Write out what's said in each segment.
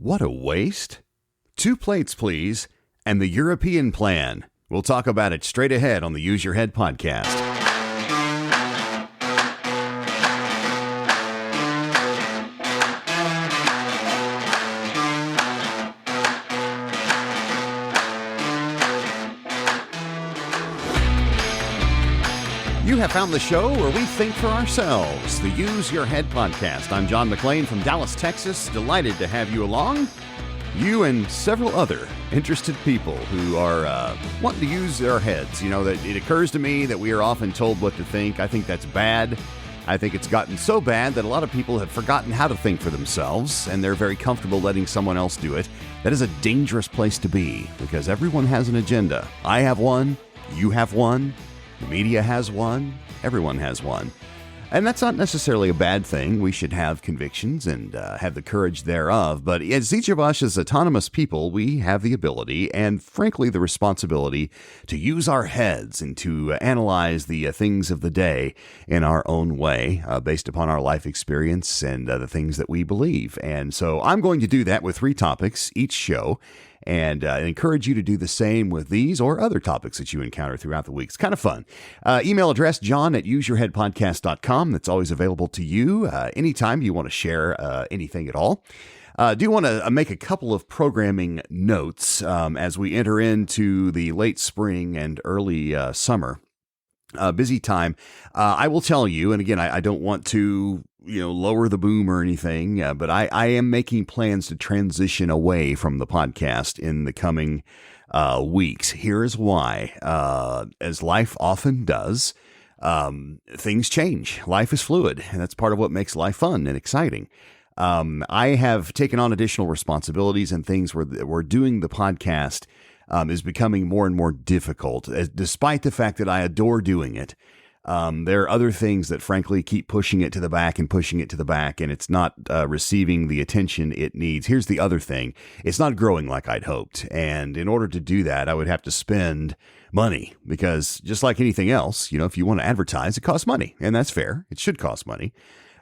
What a waste. 2 plates, please, and the European plan. We'll talk about it straight ahead on the Use Your Head podcast. You have found the show where we think for ourselves, the Use Your Head podcast. I'm John McClain from Dallas, Texas. Delighted to have you along. You and several other interested people who are wanting to use their heads. You know, that it occurs to me that we are often told what to think. I think that's bad. I think it's gotten so bad that a lot of people have forgotten how to think for themselves, and they're very comfortable letting someone else do it. That is a dangerous place to be, because everyone has an agenda. I have one. You have one. The media has one. Everyone has one. And that's not necessarily a bad thing. We should have convictions and have the courage thereof. But as each of us as autonomous people, we have the ability and, frankly, the responsibility to use our heads and to analyze the things of the day in our own way, based upon our life experience and the things that we believe. And so I'm going to do that with 3 topics each show. And I encourage you to do the same with these or other topics that you encounter throughout the week. It's kind of fun. Email address, john@useyourheadpodcast.com. That's always available to you anytime you want to share anything at all. Do want to make a couple of programming notes as we enter into the late spring and early summer. Busy time. I will tell you, and again, I don't want to, lower the boom or anything, but I am making plans to transition away from the podcast in the coming weeks. Here's why. As life often does, things change. Life is fluid, and that's part of what makes life fun and exciting. I have taken on additional responsibilities and things where we're doing the podcast is becoming more and more difficult, despite the fact that I adore doing it. There are other things that, frankly, keep pushing it to the back, and it's not receiving the attention it needs. Here's the other thing. It's not growing like I'd hoped. And in order to do that, I would have to spend money, because just like anything else, if you want to advertise, it costs money, and that's fair. It should cost money.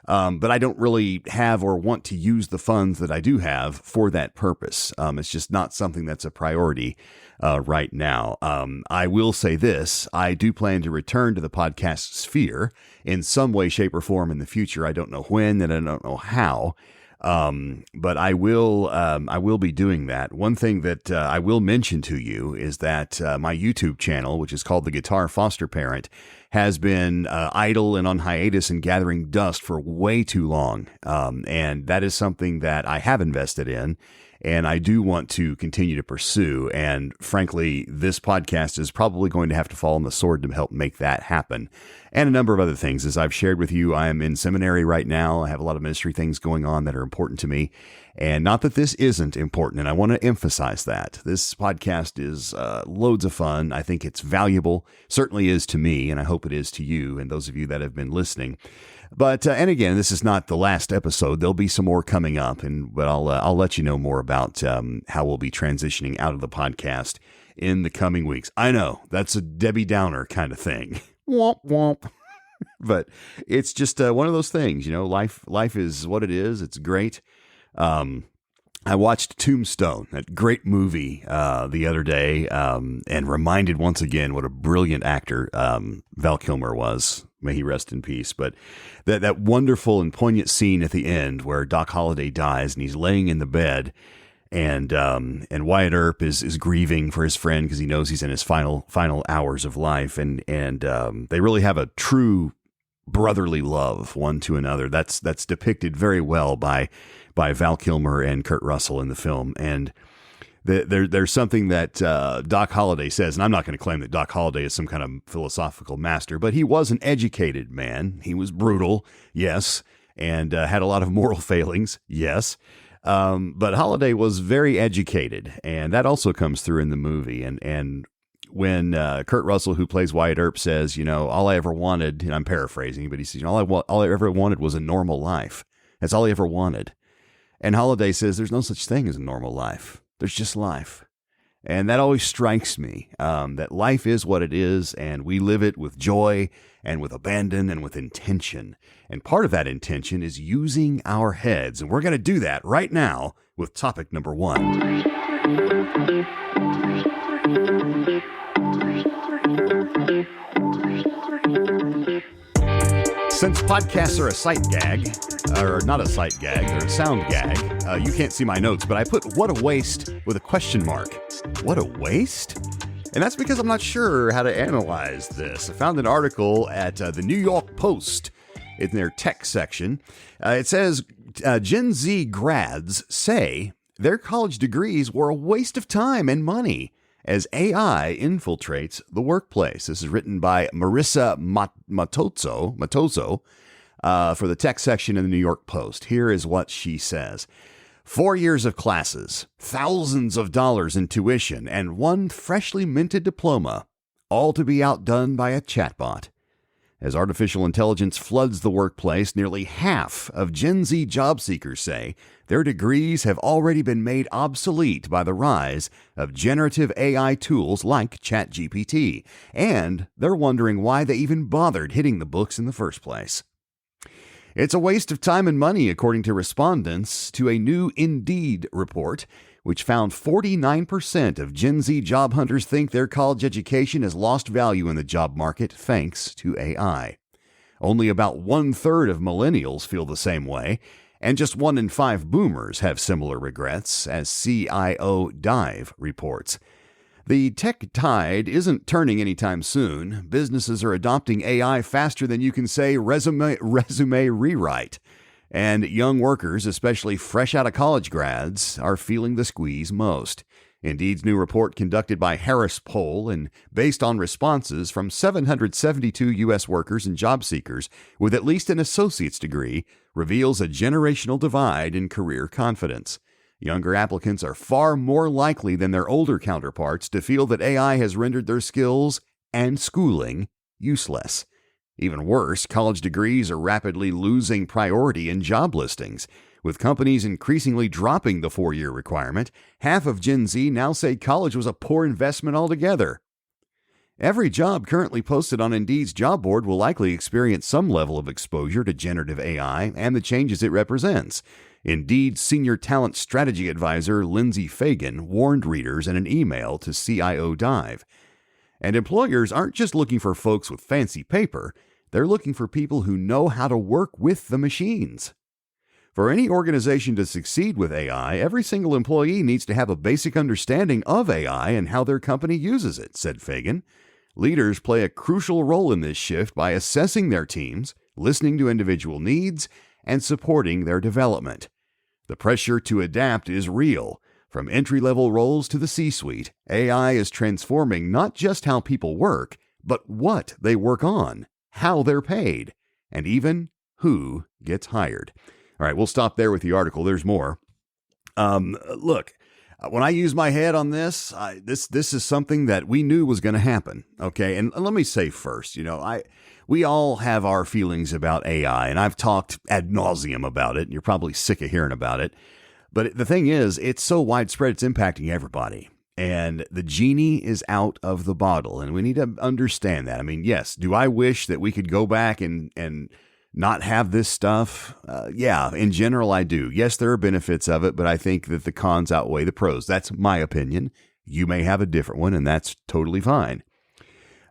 But I don't really have or want to use the funds that I do have for that purpose. It's just not something that's a priority right now. I will say this. I do plan to return to the podcast sphere in some way, shape, or form in the future. I don't know when and I don't know how. But I will be doing that. One thing that I will mention to you is that my YouTube channel, which is called The Guitar Foster Parent, has been idle and on hiatus and gathering dust for way too long. And that is something that I have invested in, and I do want to continue to pursue. And frankly, this podcast is probably going to have to fall on the sword to help make that happen. And a number of other things. As I've shared with you, I am in seminary right now. I have a lot of ministry things going on that are important to me. And not that this isn't important, and I want to emphasize that. This podcast is loads of fun. I think it's valuable, certainly is to me, and I hope it is to you and those of you that have been listening. But, and again, this is not the last episode. There'll be some more coming up, but I'll let you know more about how we'll be transitioning out of the podcast in the coming weeks. I know, that's a Debbie Downer kind of thing. Womp womp. But it's just one of those things, life is what it is. It's great. I watched Tombstone, that great movie, the other day, and reminded once again what a brilliant actor Val Kilmer was. May he rest in peace. But that wonderful and poignant scene at the end where Doc Holliday dies and he's laying in the bed, and Wyatt Earp is grieving for his friend because he knows he's in his final hours of life, and they really have a true brotherly love one to another. That's depicted very well by Val Kilmer and Kurt Russell in the film. And there's something that Doc Holliday says, and I'm not going to claim that Doc Holliday is some kind of philosophical master, but he was an educated man. He was brutal, yes, and had a lot of moral failings, yes. But Holliday was very educated, and that also comes through in the movie. And when Kurt Russell, who plays Wyatt Earp, says, all I ever wanted, and I'm paraphrasing, but he says, all I ever wanted was a normal life. That's all he ever wanted. And Holliday says, there's no such thing as a normal life. There's just life. And that always strikes me, that life is what it is, and we live it with joy and with abandon and with intention. And part of that intention is using our heads. And we're going to do that right now with topic number 1. Since podcasts are a sight gag, or not a sight gag, they're a sound gag, you can't see my notes, but I put "what a waste" with a question mark. What a waste? And that's because I'm not sure how to analyze this. I found an article at the New York Post in their tech section. It says Gen Z grads say their college degrees were a waste of time and money as AI infiltrates the workplace. This is written by Marissa Matoso for the tech section in the New York Post. Here is what she says. 4 years of classes, thousands of dollars in tuition, and one freshly minted diploma, all to be outdone by a chatbot. As artificial intelligence floods the workplace, nearly half of Gen Z job seekers say their degrees have already been made obsolete by the rise of generative AI tools like ChatGPT, and they're wondering why they even bothered hitting the books in the first place. It's a waste of time and money, according to respondents to a new Indeed report, which found 49% of Gen Z job hunters think their college education has lost value in the job market thanks to AI. Only about 1/3 of millennials feel the same way, and just 1 in 5 boomers have similar regrets, as CIO Dive reports. The tech tide isn't turning anytime soon. Businesses are adopting AI faster than you can say resume rewrite. And young workers, especially fresh out of college grads, are feeling the squeeze most. Indeed's new report, conducted by Harris Poll and based on responses from 772 U.S. workers and job seekers with at least an associate's degree, reveals a generational divide in career confidence. Younger applicants are far more likely than their older counterparts to feel that AI has rendered their skills and schooling useless. Even worse, college degrees are rapidly losing priority in job listings. With companies increasingly dropping the 4-year requirement, half of Gen Z now say college was a poor investment altogether. Every job currently posted on Indeed's job board will likely experience some level of exposure to generative AI and the changes it represents. Indeed's senior talent strategy advisor Lindsay Fagan warned readers in an email to CIO Dive. And employers aren't just looking for folks with fancy paper. They're looking for people who know how to work with the machines. For any organization to succeed with AI, every single employee needs to have a basic understanding of AI and how their company uses it, said Fagan. Leaders play a crucial role in this shift by assessing their teams, listening to individual needs, and supporting their development. The pressure to adapt is real. From entry-level roles to the C-suite, AI is transforming not just how people work, but what they work on, how they're paid, and even who gets hired. All right, we'll stop there with the article. There's more. Look, when I use my head on this, this is something that we knew was going to happen. Okay, and let me say first, we all have our feelings about AI, and I've talked ad nauseum about it, and you're probably sick of hearing about it. But the thing is, it's so widespread, it's impacting everybody. And the genie is out of the bottle, and we need to understand that. I mean, yes, do I wish that we could go back and not have this stuff? Yeah, in general, I do. Yes, there are benefits of it, but I think that the cons outweigh the pros. That's my opinion. You may have a different one, and that's totally fine.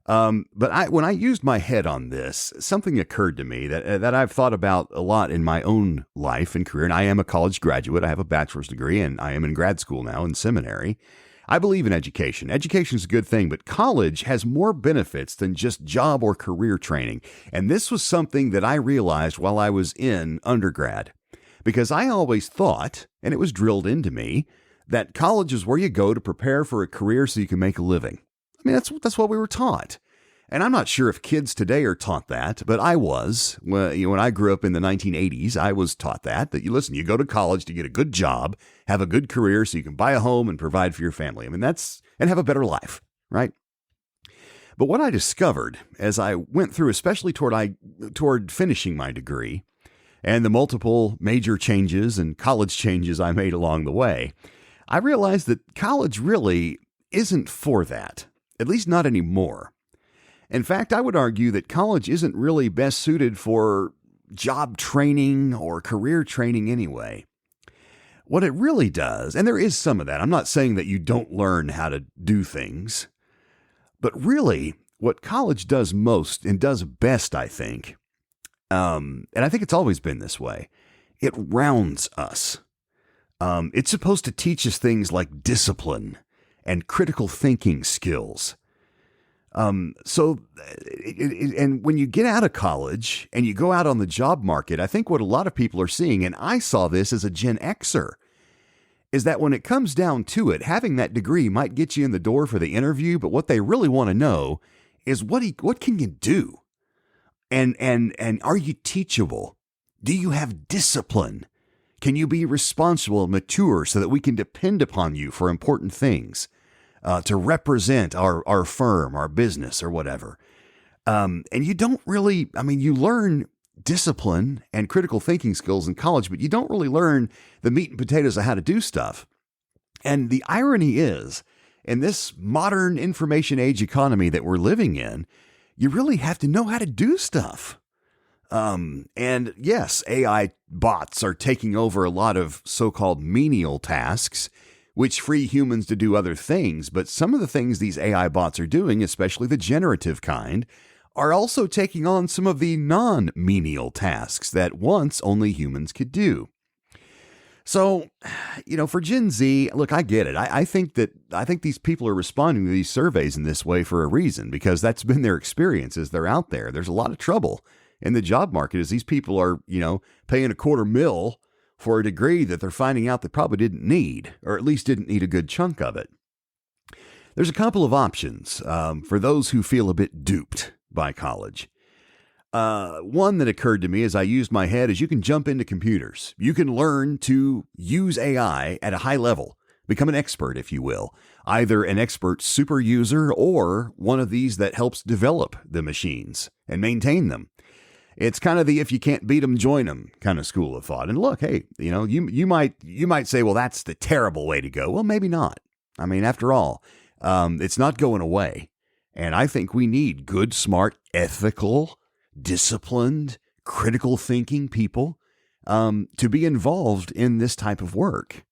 But when I used my head on this, something occurred to me that I've thought about a lot in my own life and career. And I am a college graduate. I have a bachelor's degree, and I am in grad school now in seminary. I believe in education. Education is a good thing, but college has more benefits than just job or career training. And this was something that I realized while I was in undergrad, because I always thought, and it was drilled into me, that college is where you go to prepare for a career so you can make a living. I mean, that's what we were taught. And I'm not sure if kids today are taught that, but I was. When I grew up in the 1980s, I was taught that you go to college to get a good job, have a good career so you can buy a home and provide for your family. I mean, and have a better life, right? But what I discovered as I went through, especially toward finishing my degree and the multiple major changes and college changes I made along the way, I realized that college really isn't for that, at least not anymore. In fact, I would argue that college isn't really best suited for job training or career training anyway. What it really does, and there is some of that, I'm not saying that you don't learn how to do things, but really what college does most and does best, I think, and I think it's always been this way, it rounds us. It's supposed to teach us things like discipline and critical thinking skills. And when you get out of college and you go out on the job market, I think what a lot of people are seeing, and I saw this as a Gen Xer, is that when it comes down to it, having that degree might get you in the door for the interview, but what they really want to know is what can you do? And are you teachable? Do you have discipline? Can you be responsible and mature so that we can depend upon you for important things, to represent our firm, our business, or whatever? And you don't really, you learn discipline and critical thinking skills in college, but you don't really learn the meat and potatoes of how to do stuff. And the irony is, in this modern information age economy that we're living in, you really have to know how to do stuff. And yes, AI bots are taking over a lot of so-called menial tasks, which free humans to do other things. But some of the things these AI bots are doing, especially the generative kind, are also taking on some of the non-menial tasks that once only humans could do. So, for Gen Z, look, I get it. I think these people are responding to these surveys in this way for a reason, because that's been their experience as they're out there. There's a lot of trouble in the job market as these people are, paying $250,000 for a degree that they're finding out they probably didn't need, or at least didn't need a good chunk of it. There's a couple of options for those who feel a bit duped by college. One that occurred to me as I used my head is you can jump into computers. You can learn to use AI at a high level, become an expert, if you will, either an expert super user or one of these that helps develop the machines and maintain them. It's kind of the if you can't beat them, join them kind of school of thought. And look, hey, you might say, well, that's the terrible way to go. Well, maybe not. After all, it's not going away. And I think we need good, smart, ethical, disciplined, critical thinking people to be involved in this type of work.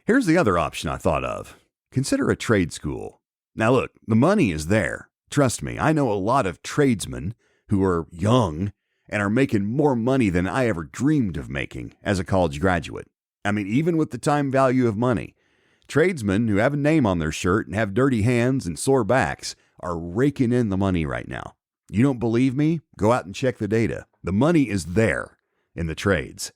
Here's the other option I thought of. Consider a trade school. Now, look, the money is there. Trust me, I know a lot of tradesmen who are young and are making more money than I ever dreamed of making as a college graduate. Even with the time value of money, tradesmen who have a name on their shirt and have dirty hands and sore backs are raking in the money right now. You don't believe me? Go out and check the data. The money is there in the trades.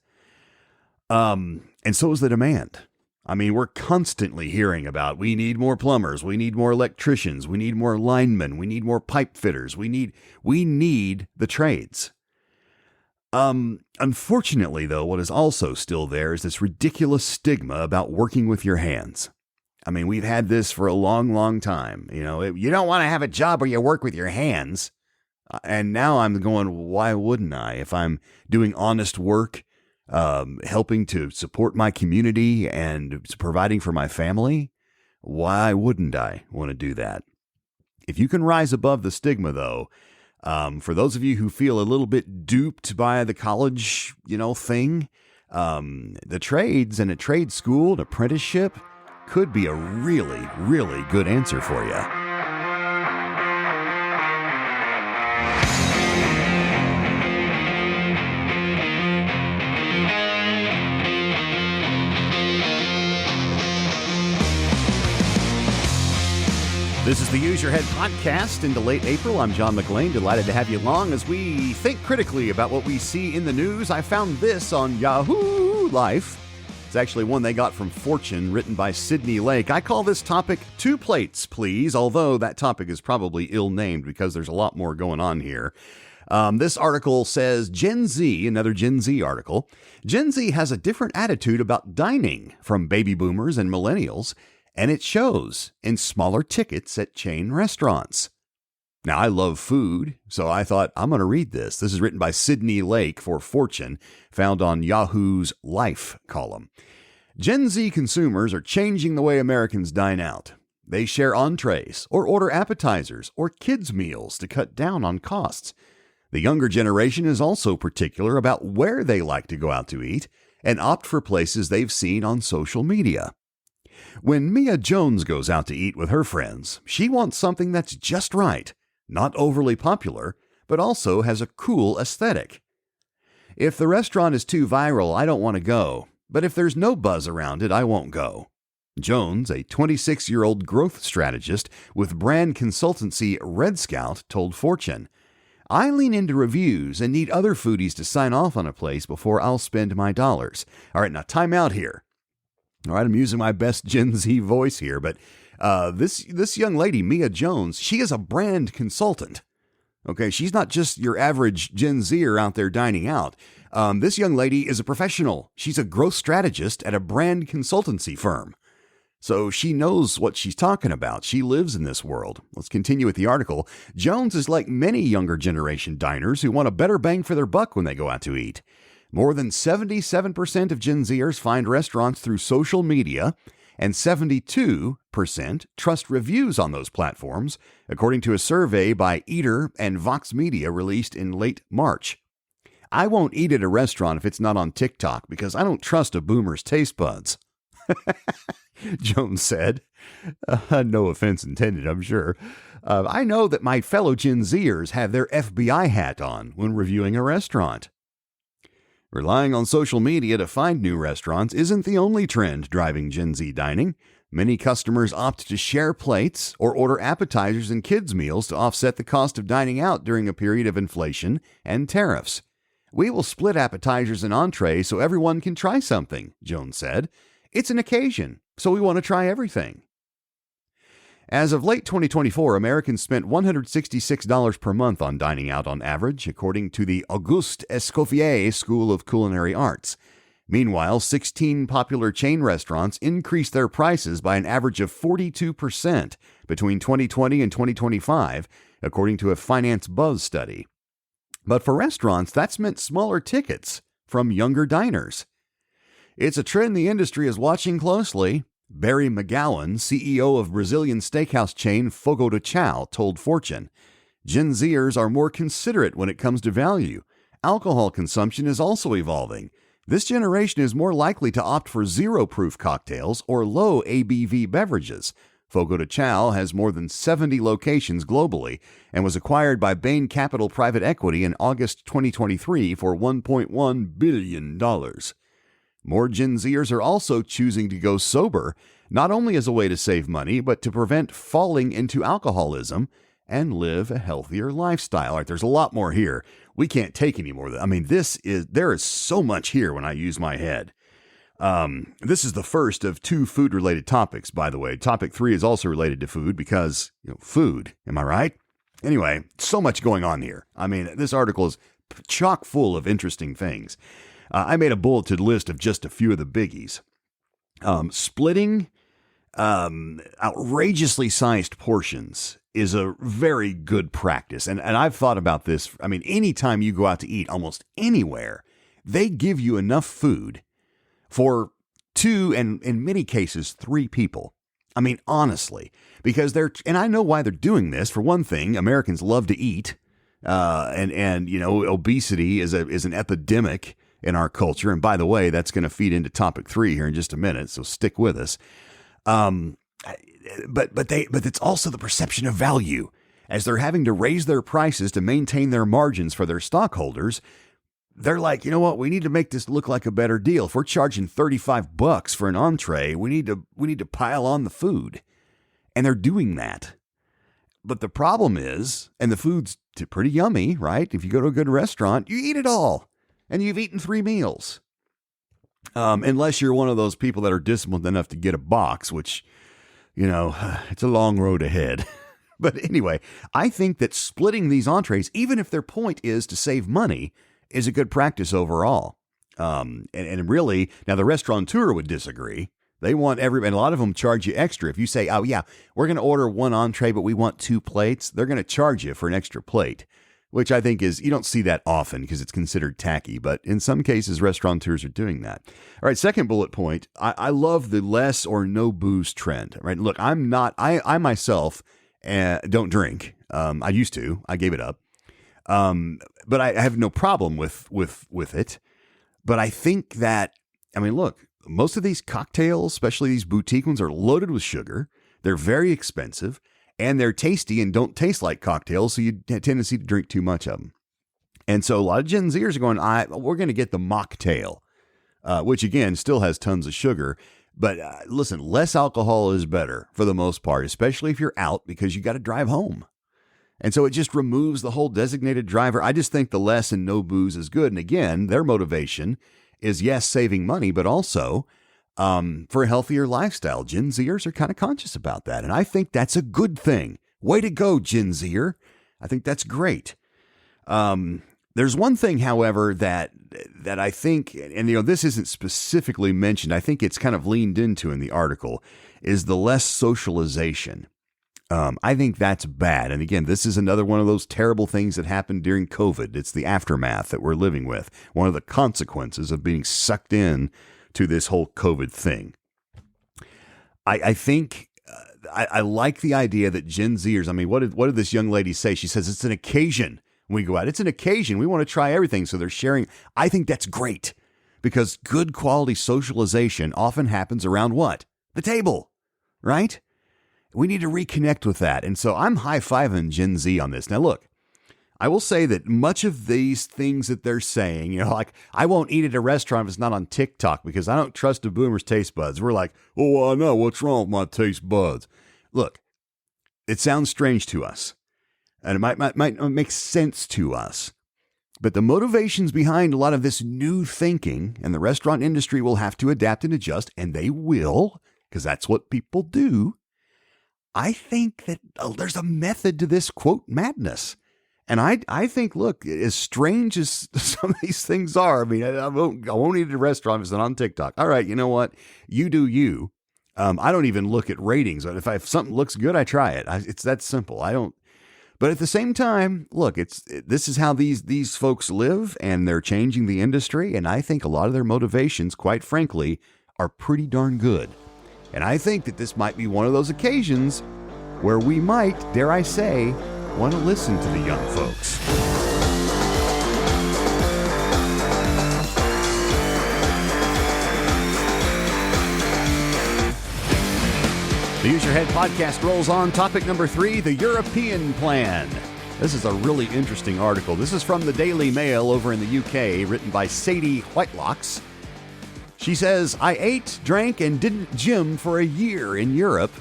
And so is the demand. We're constantly hearing about, we need more plumbers, we need more electricians, we need more linemen, we need more pipe fitters, we need the trades. Unfortunately, though, what is also still there is this ridiculous stigma about working with your hands. We've had this for a long, long time. You don't want to have a job where you work with your hands. And now I'm going, why wouldn't I? If I'm doing honest work, helping to support my community and providing for my family, why wouldn't I want to do that? If you can rise above the stigma, though, for those of you who feel a little bit duped by the college, thing, the trades and a trade school, an apprenticeship could be a really, really good answer for you. This is the Use Your Head podcast into late April. I'm John McLean, delighted to have you along as we think critically about what we see in the news. I found this on Yahoo Life. It's actually one they got from Fortune, written by Sydney Lake. I call this topic 2 plates, please, although that topic is probably ill-named because there's a lot more going on here. This article says Gen Z, another Gen Z article, Gen Z has a different attitude about dining from baby boomers and millennials, and it shows in smaller tickets at chain restaurants. Now, I love food, so I thought, I'm going to read this. This is written by Sydney Lake for Fortune, found on Yahoo's Life column. Gen Z consumers are changing the way Americans dine out. They share entrees or order appetizers or kids' meals to cut down on costs. The younger generation is also particular about where they like to go out to eat and opt for places they've seen on social media. When Mia Jones goes out to eat with her friends, she wants something that's just right, not overly popular, but also has a cool aesthetic. If the restaurant is too viral, I don't want to go, but if there's no buzz around it, I won't go. Jones, a 26-year-old growth strategist with brand consultancy Red Scout, told Fortune, I lean into reviews and need other foodies to sign off on a place before I'll spend my dollars. All right, now time out here. All right, I'm using my best Gen Z voice here, but this young lady, Mia Jones, she is a brand consultant. Okay, she's not just your average Gen Zer out there dining out. This young lady is a professional. She's a growth strategist at a brand consultancy firm. So she knows what she's talking about. She lives in this world. Let's continue with the article. Jones is like many younger generation diners who want a better bang for their buck when they go out to eat. More than 77% of Gen Zers find restaurants through social media, and 72% trust reviews on those platforms, according to a survey by Eater and Vox Media released in late March. I won't eat at a restaurant if it's not on TikTok because I don't trust a boomer's taste buds. Jones said. No offense intended, I'm sure. I know that my fellow Gen Zers have their FBI hat on when reviewing a restaurant. Relying on social media to find new restaurants isn't the only trend driving Gen Z dining. Many customers opt to share plates or order appetizers and kids' meals to offset the cost of dining out during a period of inflation and tariffs. We will split appetizers and entrees so everyone can try something, Jones said. It's an occasion, so we want to try everything. As of late 2024, Americans spent $166 per month on dining out on average, according to the Auguste Escoffier School of Culinary Arts. Meanwhile, 16 popular chain restaurants increased their prices by an average of 42% between 2020 and 2025, according to a Finance Buzz study. But for restaurants, that's meant smaller tickets from younger diners. It's a trend the industry is watching closely. Barry McGowan, CEO of Brazilian steakhouse chain Fogo de Chão, told Fortune, Gen Zers are more considerate when it comes to value. Alcohol consumption is also evolving. This generation is more likely to opt for zero-proof cocktails or low ABV beverages. Fogo de Chão has more than 70 locations globally and was acquired by Bain Capital Private Equity in August 2023 for $1.1 billion. More Gen Zers are also choosing to go sober, not only as a way to save money, but to prevent falling into alcoholism and live a healthier lifestyle. All right, there's a lot more here. We can't take any more of that. I mean, there is so much here when I use my head. This is the first of two food-related topics, by the way. Topic 3 is also related to food because, food. Am I right? Anyway, so much going on here. I mean, this article is chock full of interesting things. I made a bulleted list of just a few of the biggies. Splitting outrageously sized portions is a very good practice. And I've thought about this. I mean, anytime you go out to eat almost anywhere, they give you enough food for 2 and in many cases 3 people. I mean, honestly, because and I know why they're doing this. For one thing, Americans love to eat. And obesity is an epidemic in our culture. And by the way, that's going to feed into topic 3 here in just a minute. So stick with us. But it's also the perception of value as they're having to raise their prices to maintain their margins for their stockholders. They're like, you know what? We need to make this look like a better deal. If we're charging $35 for an entree, we need to pile on the food. And they're doing that. But the problem is, and the food's pretty yummy, right? If you go to a good restaurant, you eat it all. And you've eaten 3 meals. Unless you're one of those people that are disciplined enough to get a box, which, it's a long road ahead. But anyway, I think that splitting these entrees, even if their point is to save money, is a good practice overall. And really, now the restaurateur would disagree. They want and a lot of them charge you extra. If you say, oh yeah, we're going to order 1 entree, but we want 2 plates, they're going to charge you for an extra plate. Which I think you don't see that often because it's considered tacky, but in some cases, restaurateurs are doing that. All right, second bullet point. I love the less or no booze trend, right? Look, I myself don't drink. I used to, I gave it up. But I have no problem with it. But I think that I mean, look, most of these cocktails, especially these boutique ones, are loaded with sugar. They're very expensive, and they're tasty and don't taste like cocktails, so you have a tendency to drink too much of them. And so a lot of Gen Zers are going, we're going to get the mocktail, which, again, still has tons of sugar. But listen, less alcohol is better for the most part, especially if you're out because you got to drive home. And so it just removes the whole designated driver. I just think the less and no booze is good. And again, their motivation is, yes, saving money, but also for a healthier lifestyle. Gen Zers are kind of conscious about that. And I think that's a good thing. Way to go, Gen Zer. I think that's great. There's one thing, however, that I think, and this isn't specifically mentioned, I think it's kind of leaned into in the article, is the less socialization. I think that's bad. And again, this is another one of those terrible things that happened during COVID. It's the aftermath that we're living with. One of the consequences of being sucked in to this whole COVID thing. I think I like the idea that Gen Zers, I mean, what did this young lady say? She says it's an occasion when we go out. It's an occasion. We want to try everything. So they're sharing. I think that's great because good quality socialization often happens around what? The table, right? We need to reconnect with that. And so I'm high-fiving Gen Z on this. Now, look, I will say that much of these things that they're saying, like I won't eat at a restaurant if it's not on TikTok because I don't trust a boomer's taste buds. We're like, oh, I know. What's wrong with my taste buds? Look, it sounds strange to us, and it might not make sense to us. But the motivations behind a lot of this new thinking, and the restaurant industry will have to adapt and adjust, and they will, because that's what people do. I think that there's a method to this, quote, madness. And I think, look, as strange as some of these things are, I mean, I won't eat at a restaurant if it's not on TikTok. All right, you know what? You do you. I don't even look at ratings. If something looks good, I try it. It's that simple. I don't. But at the same time, look, this is how these folks live, and they're changing the industry. And I think a lot of their motivations, quite frankly, are pretty darn good. And I think that this might be one of those occasions where we might, dare I say, want to listen to the young folks. The Use Your Head podcast rolls on. Topic number 3, the European plan. This is a really interesting article. This is from the Daily Mail over in the UK, written by Sadie Whitelocks. She says, I ate, drank, and didn't gym for a year in Europe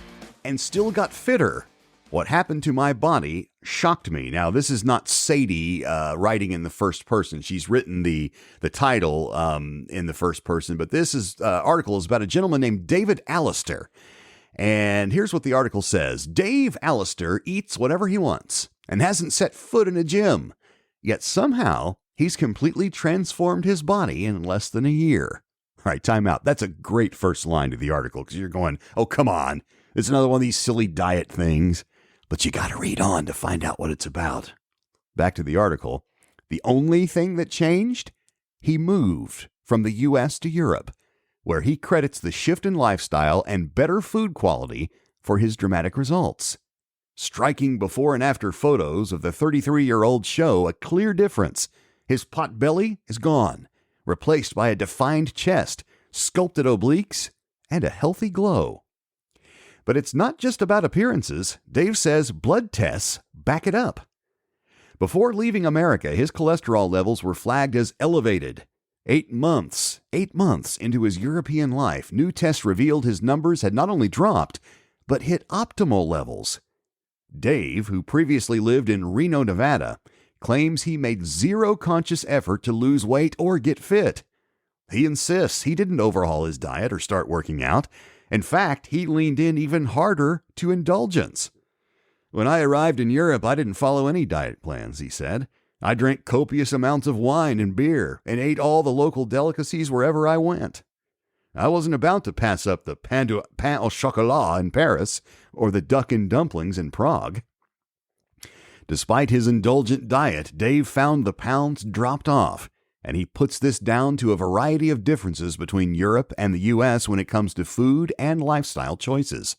and still got fitter. What happened to my body shocked me. Now, this is not Sadie writing in the first person. She's written the title in the first person, but this article is about a gentleman named David Allister. And here's what the article says. Dave Allister eats whatever he wants and hasn't set foot in a gym. Yet somehow he's completely transformed his body in less than a year. All right, time out. That's a great first line to the article because you're going, oh, come on. It's another one of these silly diet things. But you got to read on to find out what it's about. Back to the article. The only thing that changed? He moved from the U.S. to Europe, where he credits the shift in lifestyle and better food quality for his dramatic results. Striking before and after photos of the 33-year-old show a clear difference. His pot belly is gone, replaced by a defined chest, sculpted obliques, and a healthy glow. But it's not just about appearances. Dave says blood tests back it up. Before leaving America, his cholesterol levels were flagged as elevated. 8 months into his European life, new tests revealed his numbers had not only dropped, but hit optimal levels. Dave, who previously lived in Reno, Nevada, claims he made zero conscious effort to lose weight or get fit. He insists he didn't overhaul his diet or start working out. In fact, he leaned in even harder to indulgence. When I arrived in Europe, I didn't follow any diet plans, he said. I drank copious amounts of wine and beer and ate all the local delicacies wherever I went. I wasn't about to pass up the pain au chocolat in Paris or the duck and dumplings in Prague. Despite his indulgent diet, Dave found the pounds dropped off, and he puts this down to a variety of differences between Europe and the U.S. when it comes to food and lifestyle choices.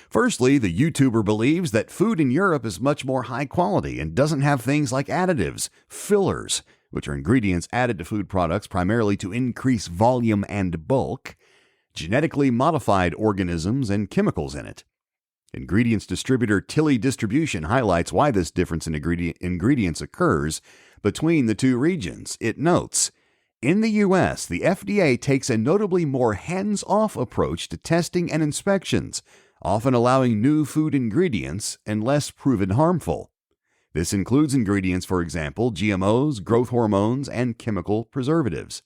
Firstly, the YouTuber believes that food in Europe is much more high quality and doesn't have things like additives, fillers, which are ingredients added to food products primarily to increase volume and bulk, genetically modified organisms, and chemicals in it. Ingredients distributor Tilly Distribution highlights why this difference in ingredients occurs between the two regions. It notes, in the U.S., the FDA takes a notably more hands-off approach to testing and inspections, often allowing new food ingredients unless proven harmful. This includes ingredients, for example, GMOs, growth hormones, and chemical preservatives.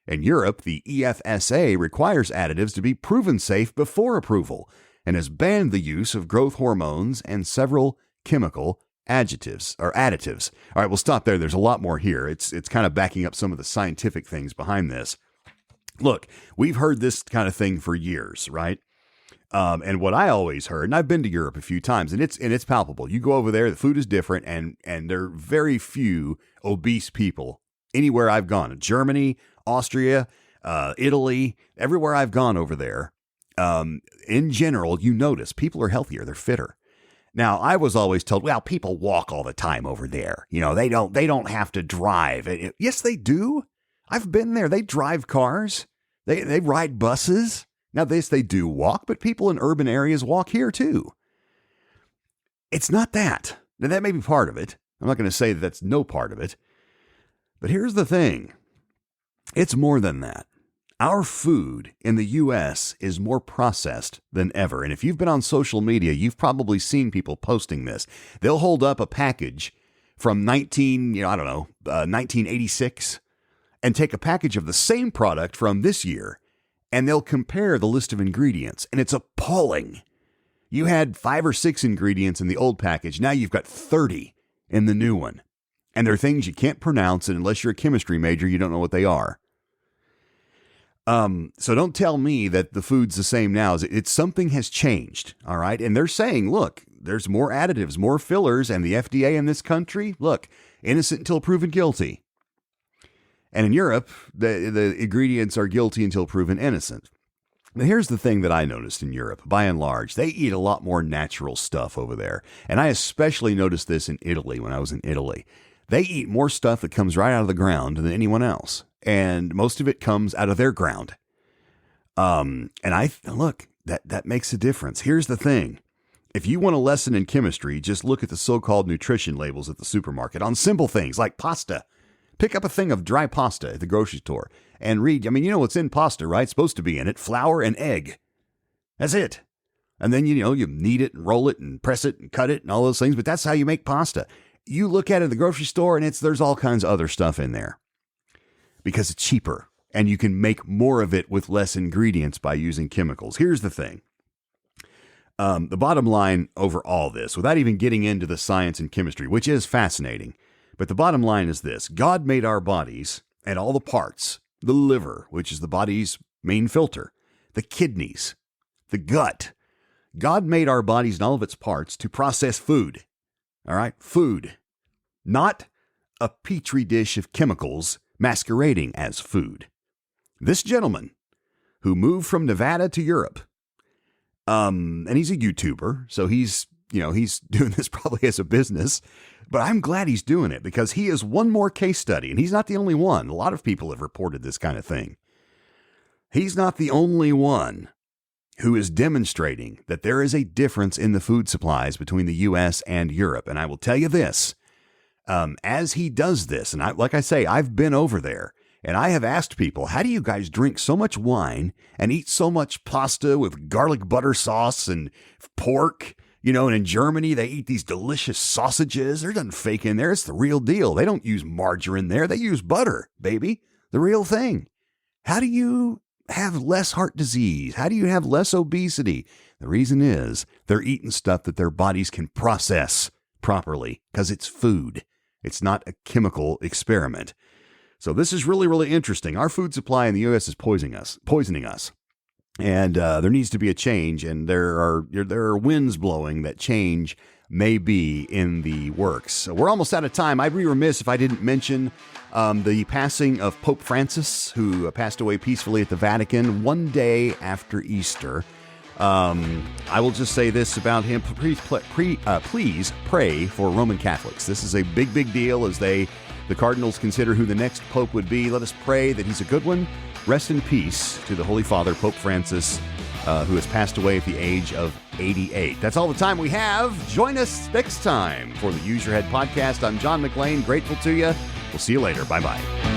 In Europe, the EFSA requires additives to be proven safe before approval and has banned the use of growth hormones and several chemical additives. All right, we'll stop there. There's a lot more here. It's kind of backing up some of the scientific things behind this. Look, we've heard this kind of thing for years, right? And what I always heard, and I've been to Europe a few times, and it's palpable. You go over there, the food is different, and there are very few obese people anywhere I've gone. Germany, Austria, Italy, everywhere I've gone over there. In general, you notice people are healthier, they're fitter. Now, I was always told, well, people walk all the time over there. You know, they don't have to drive. Yes, they do. I've been there. They drive cars. They ride buses. Now, they do walk, but people in urban areas walk here too. It's not that. Now, that may be part of it. I'm not going to say that that's no part of it. But here's the thing. It's more than that. Our food in the U.S. is more processed than ever. And if you've been on social media, you've probably seen people posting this. They'll hold up a package from 1986 and take a package of the same product from this year, and they'll compare the list of ingredients. And it's appalling. You had 5 or 6 ingredients in the old package. Now you've got 30 in the new one. And they're things you can't pronounce, and unless you're a chemistry major, you don't know what they are. So don't tell me that the food's the same now. It's something has changed, all right? And they're saying, look, there's more additives, more fillers, and the FDA in this country, look, innocent until proven guilty. And in Europe, the ingredients are guilty until proven innocent. Now, here's the thing that I noticed in Europe. By and large, they eat a lot more natural stuff over there. And I especially noticed this in Italy when I was in Italy. They eat more stuff that comes right out of the ground than anyone else. And most of it comes out of their ground. And look, that makes a difference. Here's the thing. If you want a lesson in chemistry, just look at the so-called nutrition labels at the supermarket on simple things like pasta. Pick up a thing of dry pasta at the grocery store and read. I mean, you know what's in pasta, right? It's supposed to be in it. Flour and egg. That's it. And then, you knead it and roll it and press it and cut it and all those things. But that's how you make pasta. You look at it at the grocery store and there's all kinds of other stuff in there. Because it's cheaper and you can make more of it with less ingredients by using chemicals. Here's the thing. The bottom line over all this, without even getting into the science and chemistry, which is fascinating, but the bottom line is this. God made our bodies and all the parts, the liver, which is the body's main filter, the kidneys, the gut. God made our bodies and all of its parts to process food. All right? Food. Not a petri dish of chemicals masquerading as food. This gentleman who moved from Nevada to Europe, and he's a YouTuber, so he's doing this probably as a business, but I'm glad he's doing it because he is one more case study, and he's not the only one. A lot of people have reported this kind of thing. He's not the only one who is demonstrating that there is a difference in the food supplies between the U.S. and Europe, and I will tell you this. As he does this, and like I say, I've been over there, and I have asked people, how do you guys drink so much wine and eat so much pasta with garlic butter sauce and pork? And in Germany, they eat these delicious sausages. There's nothing fake in there. It's the real deal. They don't use margarine there. They use butter, baby. The real thing. How do you have less heart disease? How do you have less obesity? The reason is they're eating stuff that their bodies can process properly because it's food. It's not a chemical experiment. So this is really, really interesting. Our food supply in the U.S. is poisoning us. And there needs to be a change. And there are winds blowing that change may be in the works. So we're almost out of time. I'd be remiss if I didn't mention the passing of Pope Francis, who passed away peacefully at the Vatican one day after Easter. I will just say this about him. Please pray for Roman Catholics. This is a big, big deal as they the Cardinals consider who the next pope would be. Let us pray that he's a good one. Rest in peace to the Holy Father, Pope Francis, who has passed away at the age of 88. That's all the time we have. Join us next time for the Use Your Head podcast. I'm John McClain. Grateful to you. We'll see you later. Bye-bye.